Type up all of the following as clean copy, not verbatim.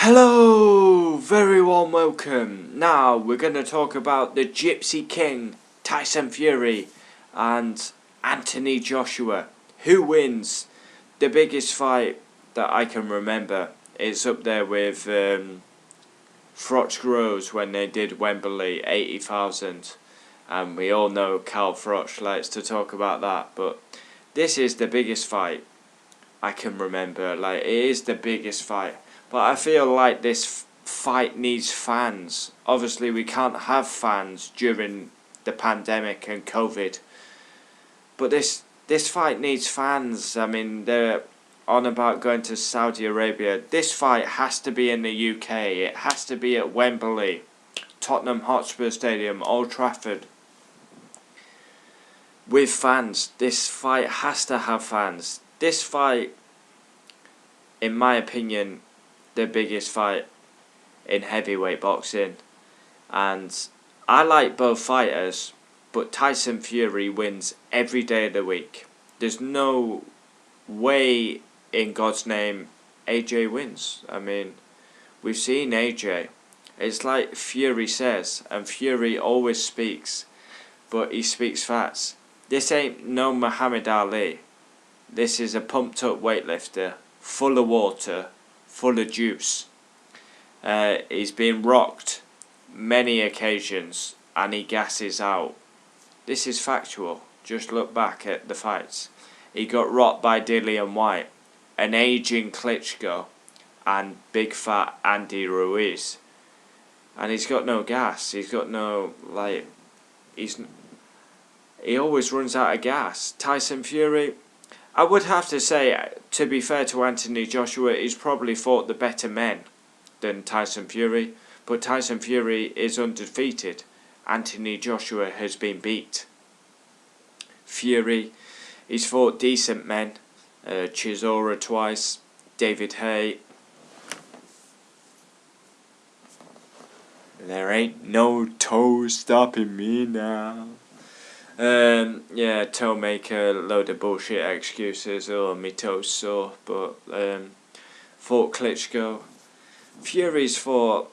Hello, very warm welcome. Now we're going to talk about the Gypsy King, Tyson Fury, and Anthony Joshua. Who wins? The biggest fight that I can remember. It's up there with Froch Groves when they did Wembley, 80,000. And we all know Carl Froch likes to talk about that. But this is the biggest fight I can remember. Like, it is the biggest fight. But I feel like this fight needs fans. Obviously, we can't have fans during the pandemic and COVID. But this fight needs fans. I mean, they're on about going to Saudi Arabia. This fight has to be in the UK. It has to be at Wembley, Tottenham Hotspur Stadium, Old Trafford. With fans. This fight has to have fans. This fight, in my opinion, the biggest fight in heavyweight boxing, and I like both fighters, but Tyson Fury wins every day of the week. There's no way in God's name AJ wins. I mean, we've seen AJ. It's like Fury says, and Fury always speaks, but he speaks facts. This ain't no Muhammad Ali. This is a pumped up weightlifter, full of water, full of juice. He's been rocked many occasions and he gasses out. This is factual. Just look back at the fights. He got rocked by Dillian White, an aging Klitschko, and big fat Andy Ruiz. And he's got no gas. He's got no, he always runs out of gas. Tyson Fury, I would have to say, to be fair to Anthony Joshua, he's probably fought the better men than Tyson Fury, but Tyson Fury is undefeated. Anthony Joshua has been beat. Fury, he's fought decent men, Chisora twice, David Haye. There ain't no toe stopping me now. Yeah, toe maker, load of bullshit excuses, me toes sore, but fought Klitschko. Fury's fought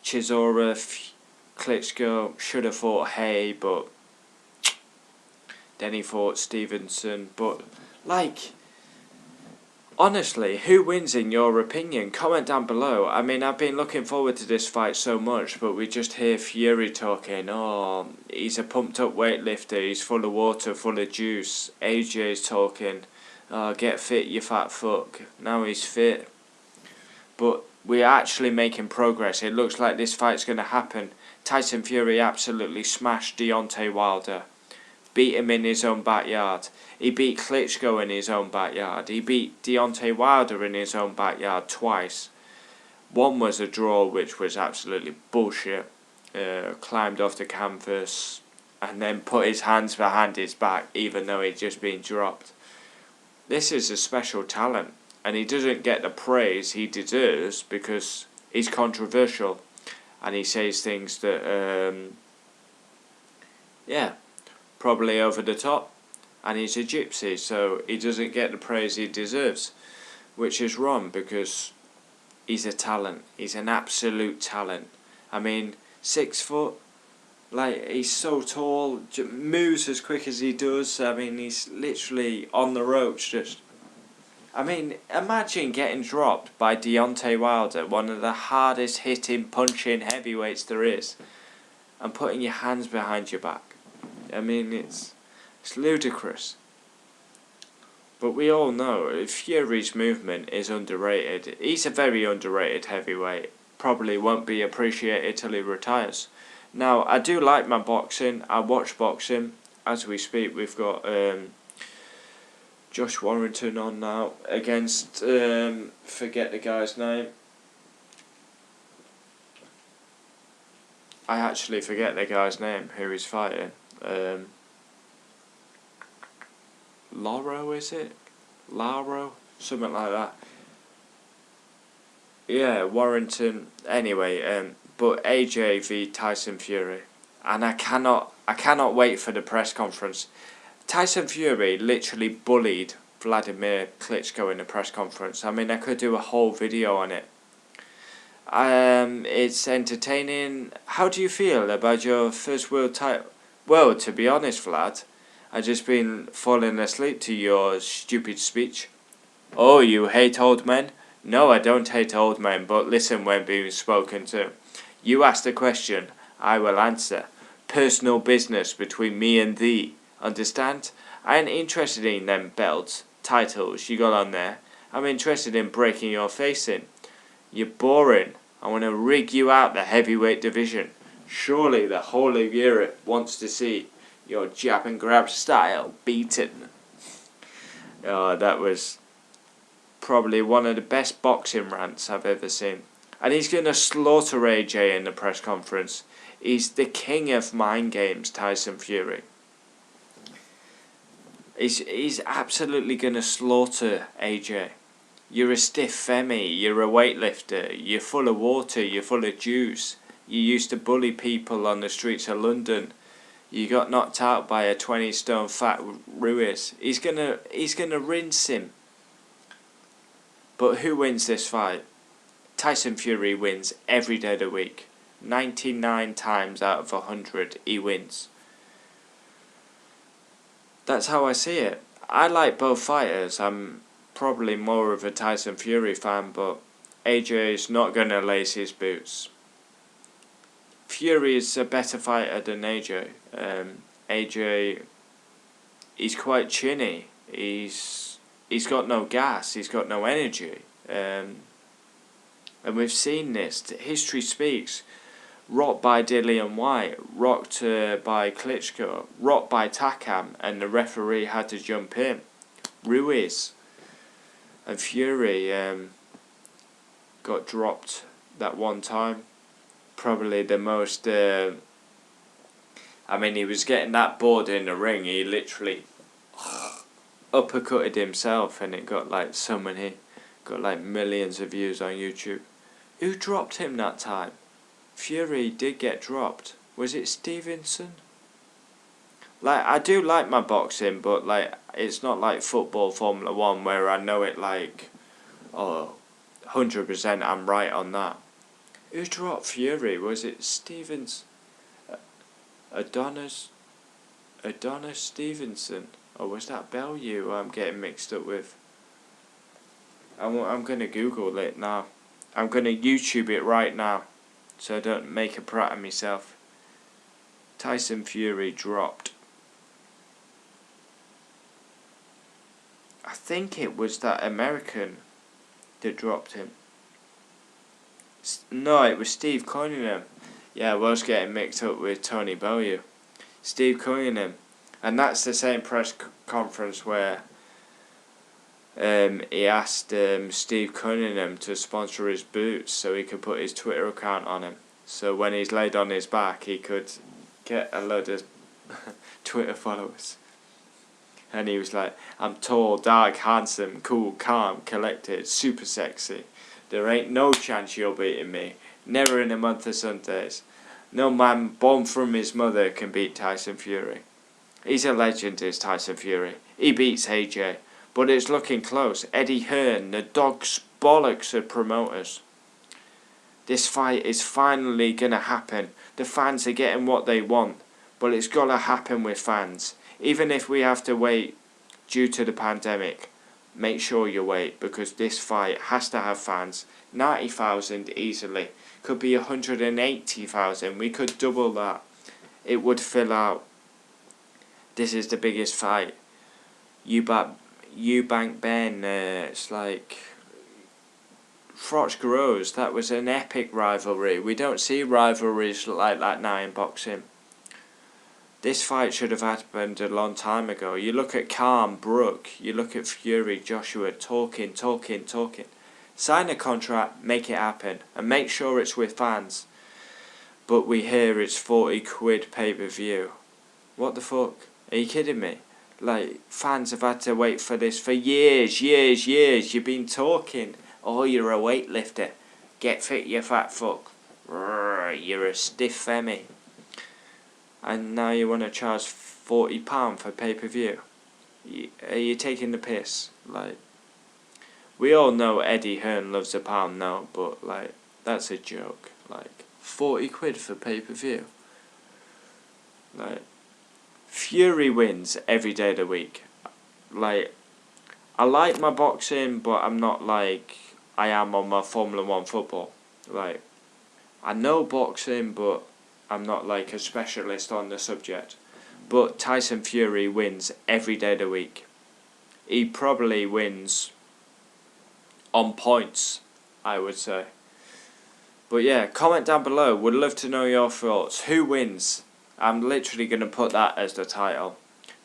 Chisora, Klitschko, should have fought Hay, but then he fought Stevenson. But, honestly, who wins in your opinion? Comment down below. I mean, I've been looking forward to this fight so much, but we just hear Fury talking, oh, he's a pumped up weightlifter, he's full of water, full of juice. AJ's talking, oh, get fit, you fat fuck. Now he's fit. But we're actually making progress. It looks like this fight's going to happen. Tyson Fury absolutely smashed Deontay Wilder. Beat him in his own backyard. He beat Klitschko in his own backyard. He beat Deontay Wilder in his own backyard twice. One was a draw, which was absolutely bullshit. Climbed off the canvas and then put his hands behind his back even though he'd just been dropped. This is a special talent, and he doesn't get the praise he deserves because he's controversial and he says things that, probably over the top, and he's a gypsy, so he doesn't get the praise he deserves, which is wrong because he's a talent. He's an absolute talent. I mean, 6 foot, he's so tall, moves as quick as he does. I mean, he's literally on the ropes. Just, I mean, imagine getting dropped by Deontay Wilder, one of the hardest hitting, punching heavyweights there is, and putting your hands behind your back. I mean, it's ludicrous. But we all know Fury's movement is underrated. He's a very underrated heavyweight. Probably won't be appreciated till he retires. Now, I do like my boxing. I watch boxing. As we speak, we've got Josh Warrington on now against, forget the guy's name. I actually forget the guy's name, who he's fighting. Laro, is it? Laro? Something like that. Yeah, Warrington. Anyway, but AJ v Tyson Fury. And I cannot wait for the press conference. Tyson Fury literally bullied Vladimir Klitschko in the press conference. I mean, I could do a whole video on it. It's entertaining. How do you feel about your first world title? Well, to be honest, Vlad, I just been falling asleep to your stupid speech. Oh, you hate old men? No, I don't hate old men, but listen when being spoken to. You asked a question, I will answer. Personal business between me and thee. Understand? I ain't interested in them belts, titles you got on there. I'm interested in breaking your face in. You're boring. I want to rig you out the heavyweight division. Surely the whole of Europe wants to see your jab and grab style beaten. Oh, that was probably one of the best boxing rants I've ever seen. And he's going to slaughter AJ in the press conference. He's the king of mind games, Tyson Fury. He's absolutely going to slaughter AJ. You're a stiff femmy, you're a weightlifter, you're full of water, you're full of juice. You used to bully people on the streets of London. You got knocked out by a 20-stone fat Ruiz. He's gonna rinse him. But who wins this fight? Tyson Fury wins every day of the week. 99 times out of 100 he wins. That's how I see it. I like both fighters. I'm probably more of a Tyson Fury fan, but AJ is not going to lace his boots. Fury is a better fighter than AJ. AJ, he's quite chinny. He's got no gas. He's got no energy. And we've seen this. History speaks. Rocked by Dillian White, rocked by Klitschko, rocked by Takam, and the referee had to jump in. Ruiz and Fury got dropped that one time. Probably the most. He was getting that bored in the ring. He literally uppercutted himself, and it got like millions of views on YouTube. Who dropped him that time? Fury did get dropped. Was it Stevenson? Like, I do like my boxing, but like it's not like football Formula 1 where I know it like 100% I'm right on that. Who dropped Fury? Was it Stevens? Adonis Stevenson? Or was that Bellew I'm getting mixed up with? I'm going to Google it now. I'm going to YouTube it right now, so I don't make a prat of myself. Tyson Fury dropped. I think it was that American that dropped him. No, it was Steve Cunningham. Yeah, I was getting mixed up with Tony Bellew. Steve Cunningham. And that's the same press conference where he asked Steve Cunningham to sponsor his boots so he could put his Twitter account on him. So when he's laid on his back, he could get a load of Twitter followers. And he was like, I'm tall, dark, handsome, cool, calm, collected, super sexy. There ain't no chance you're beating me. Never in a month of Sundays. No man born from his mother can beat Tyson Fury. He's a legend, is Tyson Fury. He beats AJ. But it's looking close. Eddie Hearn, the dog's bollocks of promoters. This fight is finally going to happen. The fans are getting what they want. But it's got to happen with fans. Even if we have to wait due to the pandemic. Make sure you wait, because this fight has to have fans. 90,000 easily. Could be 180,000. We could double that. It would fill out. This is the biggest fight. Eubank Ben, it's like Froch Groves. That was an epic rivalry. We don't see rivalries like that now in boxing. This fight should have happened a long time ago. You look at Khan, Brook, you look at Fury, Joshua, talking. Sign a contract, make it happen, and make sure it's with fans. But we hear it's 40 quid pay-per-view. What the fuck? Are you kidding me? Like, fans have had to wait for this for years. You've been talking. Oh, you're a weightlifter. Get fit, you fat fuck. You're a stiff femmy. And now you want to charge £40 for pay-per-view. Are you taking the piss? Like, we all know Eddie Hearn loves a pound note, but like, That's a joke. Like, 40 quid for pay-per-view. Like, Fury wins every day of the week. Like, I like my boxing, but I'm not like I am on my Formula 1 football. Like, I know boxing, but I'm not like a specialist on the subject. But Tyson Fury wins every day of the week. He probably wins on points, I would say. But yeah, comment down below. Would love to know your thoughts. Who wins? I'm literally going to put that as the title.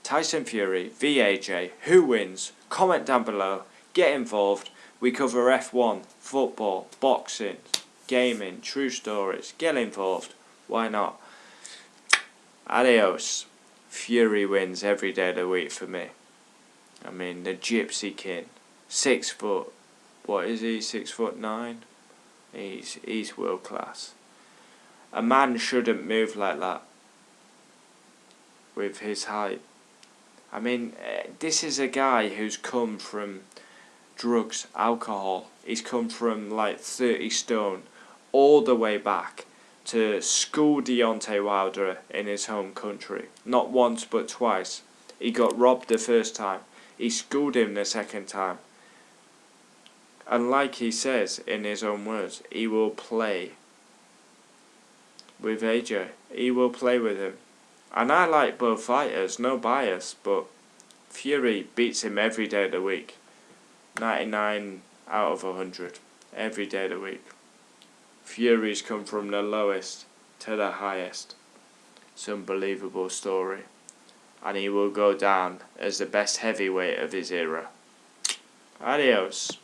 Tyson Fury v AJ. Who wins? Comment down below. Get involved. We cover F1, football, boxing, gaming, true stories. Get involved. Why not? Adios. Fury wins every day of the week for me. I mean, the Gypsy King. 6 foot. What is he? 6'9"? He's world class. A man shouldn't move like that with his height. I mean, this is a guy who's come from drugs, alcohol. He's come from like 30 stone all the way back to school Deontay Wilder in his home country. Not once but twice. He got robbed the first time. He schooled him the second time. And like he says in his own words, he will play with AJ. He will play with him. And I like both fighters, no bias, but Fury beats him every day of the week. 99 out of 100. Every day of the week. Fury's come from the lowest to the highest. It's an unbelievable story. And he will go down as the best heavyweight of his era. Adios.